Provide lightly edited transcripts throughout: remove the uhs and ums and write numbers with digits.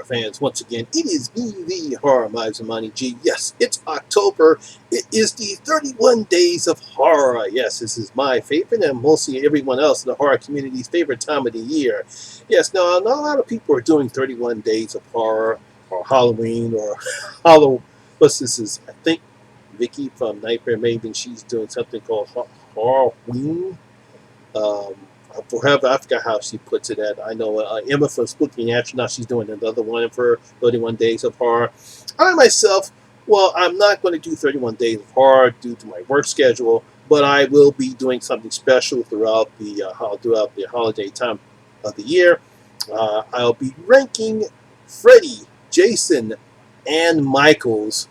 horror fans, once again, it is me, the Horror Miser Monty G. Yes, it's October. It is the 31 Days of Horror. Yes, this is my favorite and mostly everyone else in the horror community's favorite time of the year. Yes, now, not a lot of people are doing 31 Days of Horror or Halloween or Halloween. What's this is, I think, Vicky from Nightmare Maven, she's doing something called Halloween. Um, Forever, I forgot how she puts it at. I know Emma from Spooky Astronaut, she's doing another one for 31 Days of Horror. I myself, well, I'm not going to do 31 Days of Horror due to my work schedule, but I will be doing something special throughout the holiday time of the year. I'll be ranking Freddy, Jason, and Michael's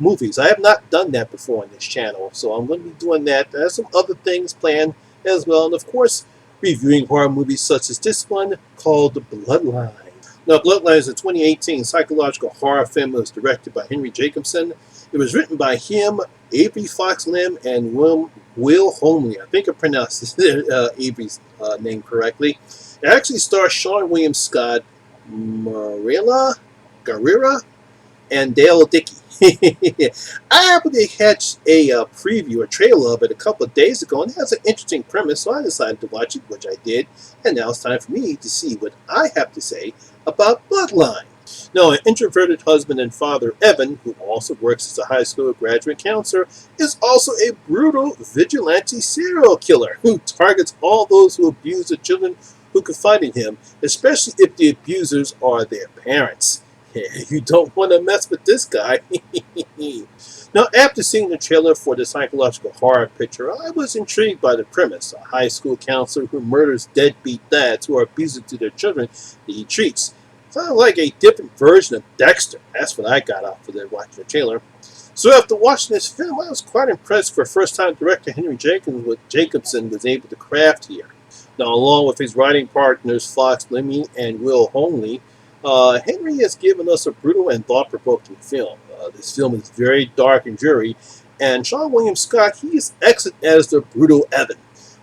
movies. I have not done that before on this channel, so I'm going to be doing that. There's some other things planned as well, and of course, reviewing horror movies such as this one called Bloodline. Now, Bloodline is a 2018 psychological horror film. It was directed by Henry Jacobson. It was written by him, Avery Fox Lim, and Will Homley. I think I pronounced Avery's name correctly. It actually stars Seann William Scott, Marilla Guerrera, and Dale Dickey. I happened to catch a preview, a trailer of it a couple of days ago, and it has an interesting premise, so I decided to watch it, which I did, and now it's time for me to see what I have to say about Bloodline. Now, an introverted husband and father, Evan, who also works as a high school graduate counselor, is also a brutal vigilante serial killer who targets all those who abuse the children who confide in him, especially if the abusers are their parents. You don't want to mess with this guy. Now, after seeing the trailer for the psychological horror picture, I was intrigued by the premise. A high school counselor who murders deadbeat dads who are abusive to their children that he treats. Sounded like a different version of Dexter. That's what I got out for watching the trailer. So after watching this film, I was quite impressed for first-time director Henry Jacobson was able to craft here. Now, along with his writing partners Fox Lemmy and Will Homley, Henry has given us a brutal and thought-provoking film. This film is very dark and dreary, and Seann William Scott, he is excellent as the brutal Evan.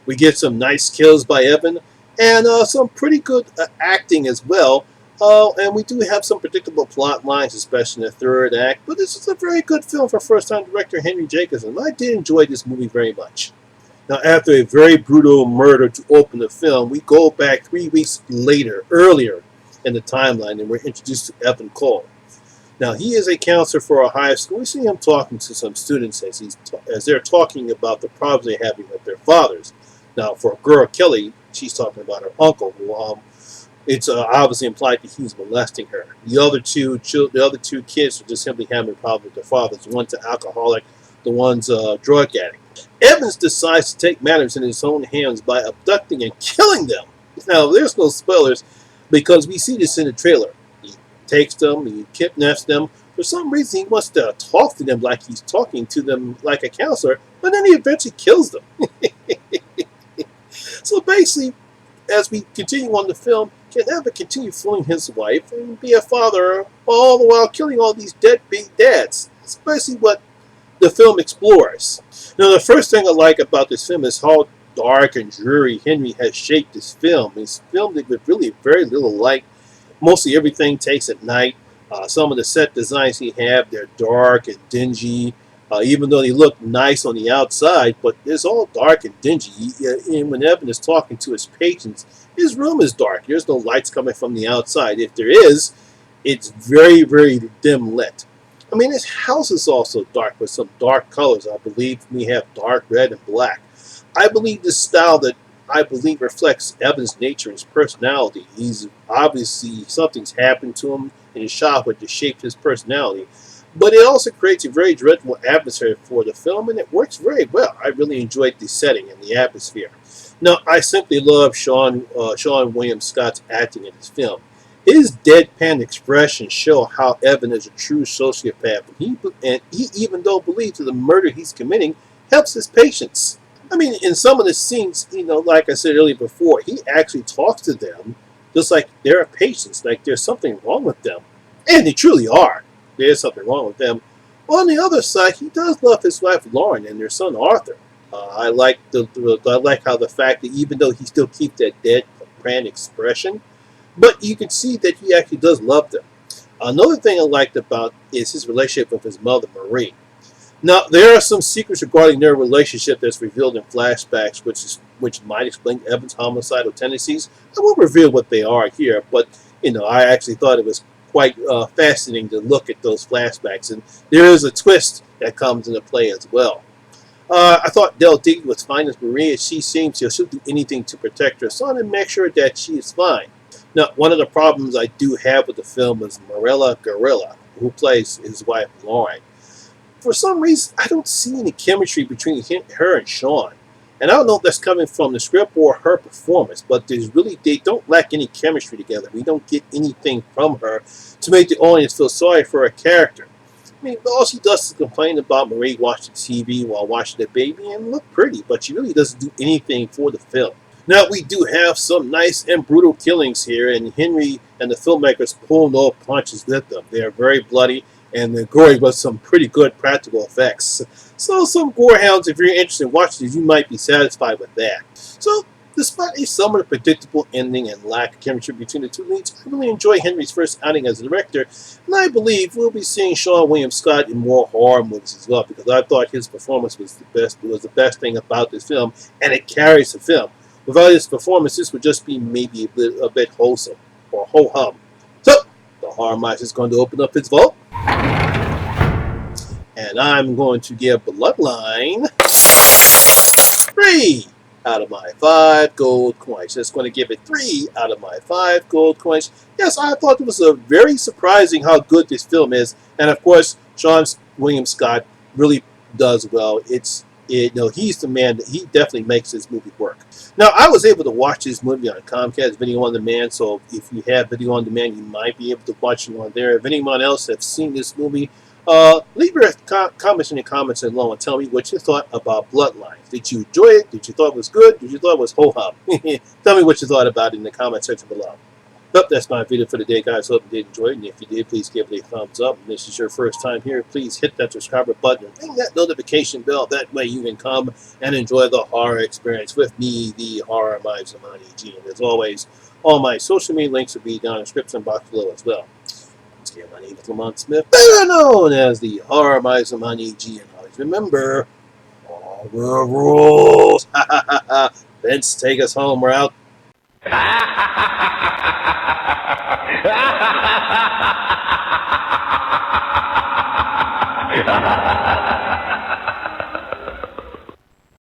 We get some nice kills by Evan, and some pretty good acting as well, and we do have some predictable plot lines, especially in the third act, but this is a very good film for first-time director Henry Jacobson. I did enjoy this movie very much. Now, after a very brutal murder to open the film, we go back 3 weeks earlier in the timeline, and we're introduced to Evan Cole. Now, he is a counselor for a high school. We see him talking to some students as they're talking about the problems they're having with their fathers. Now, for a girl, Kelly, she's talking about her uncle, who it's obviously implied that he's molesting her. The other two kids are just simply having a problem with their fathers. One's an alcoholic, the one's a drug addict. Evans decides to take matters in his own hands by abducting and killing them. Now, there's no spoilers, because we see this in the trailer. He takes them, he kidnaps them. For some reason, he wants to talk to them like he's talking to them like a counselor, but then he eventually kills them. So basically, as we continue on the film, can Evan continue fooling his wife and be a father, all the while killing all these deadbeat dads. That's basically what the film explores. Now, the first thing I like about this film is how dark and dreary Henry has shaped this film. He's filmed it with really very little light. Mostly everything takes at night. Some of the set designs he have, they're dark and dingy, even though they look nice on the outside, but it's all dark and dingy. And when Evan is talking to his patients, his room is dark. There's no lights coming from the outside. If there is, it's very, very dim lit. I mean, his house is also dark with some dark colors. I believe we have dark red and black. I believe this style that I believe reflects Evan's nature and his personality. He's obviously, something's happened to him in his childhood that shaped his personality. But it also creates a very dreadful atmosphere for the film, and it works very well. I really enjoyed the setting and the atmosphere. Now, I simply love Seann William Scott's acting in this film. His deadpan expressions show how Evan is a true sociopath, and he even though believes that the murder he's committing helps his patients. I mean, in some of the scenes, like I said earlier before, he actually talks to them just like they're patients, like there's something wrong with them. And they truly are. There's something wrong with them. On the other side, he does love his wife Lauren and their son Arthur. I like how the fact that even though he still keeps that deadpan expression, but you can see that he actually does love them. Another thing I liked about is his relationship with his mother, Marie. Now, there are some secrets regarding their relationship that's revealed in flashbacks, which might explain Evan's homicidal tendencies. I won't reveal what they are here, but I actually thought it was quite fascinating to look at those flashbacks, and there is a twist that comes into play as well. I thought Del Digby was fine as Maria. She seems she'll do anything to protect her son and make sure that she is fine. Now, one of the problems I do have with the film is Marilla Gorilla, who plays his wife Lauren. For some reason, I don't see any chemistry between her and Seann. And I don't know if that's coming from the script or her performance, but they don't lack any chemistry together. We don't get anything from her to make the audience feel sorry for her character. I mean, all she does is complain about Marie watching TV while watching the baby and look pretty, but she really doesn't do anything for the film. Now, we do have some nice and brutal killings here, and Henry and the filmmakers pull no punches with them. They are very bloody, and they're gory with some pretty good practical effects. So, some gorehounds, if you're interested in watching these, you might be satisfied with that. So, despite a somewhat predictable ending and lack of chemistry between the two leads, I really enjoy Henry's first outing as a director, and I believe we'll be seeing Seann William Scott in more horror movies as well, because I thought his performance was the best. It was the best thing about this film, and it carries the film. Without his performance, this would just be maybe a bit wholesome or ho-hum. So, the Horror Miser is going to open up its vote, and I'm going to give Bloodline 3 out of my 5 gold coins. That's going to give it 3 out of my 5 gold coins. Yes, I thought it was a very surprising how good this film is, and of course, Seann William Scott really does well. He's the man that he definitely makes this movie work. Now, I was able to watch this movie on Comcast Video on Demand, so if you have Video on Demand, you might be able to watch it on there. If anyone else has seen this movie, leave your comments in the comments below and tell me what you thought about Bloodline. Did you enjoy it? Did you thought it was good? Did you thought it was ho-hum? Tell me what you thought about it in the comment section below. But that's my video for today, guys. Hope you did enjoy it. And if you did, please give it a thumbs up. And this is your first time here, please hit that subscriber button and ring that notification bell. That way you can come and enjoy the horror experience with me, the Horror Miser Monty G. And as always, all my social media links will be down in the description box below as well. Once again, my name is Lamont Smith, better known as the Horror Miser Monty G. And always remember, all the rules. Vince, take us home. We're out. Ha ha ha ha!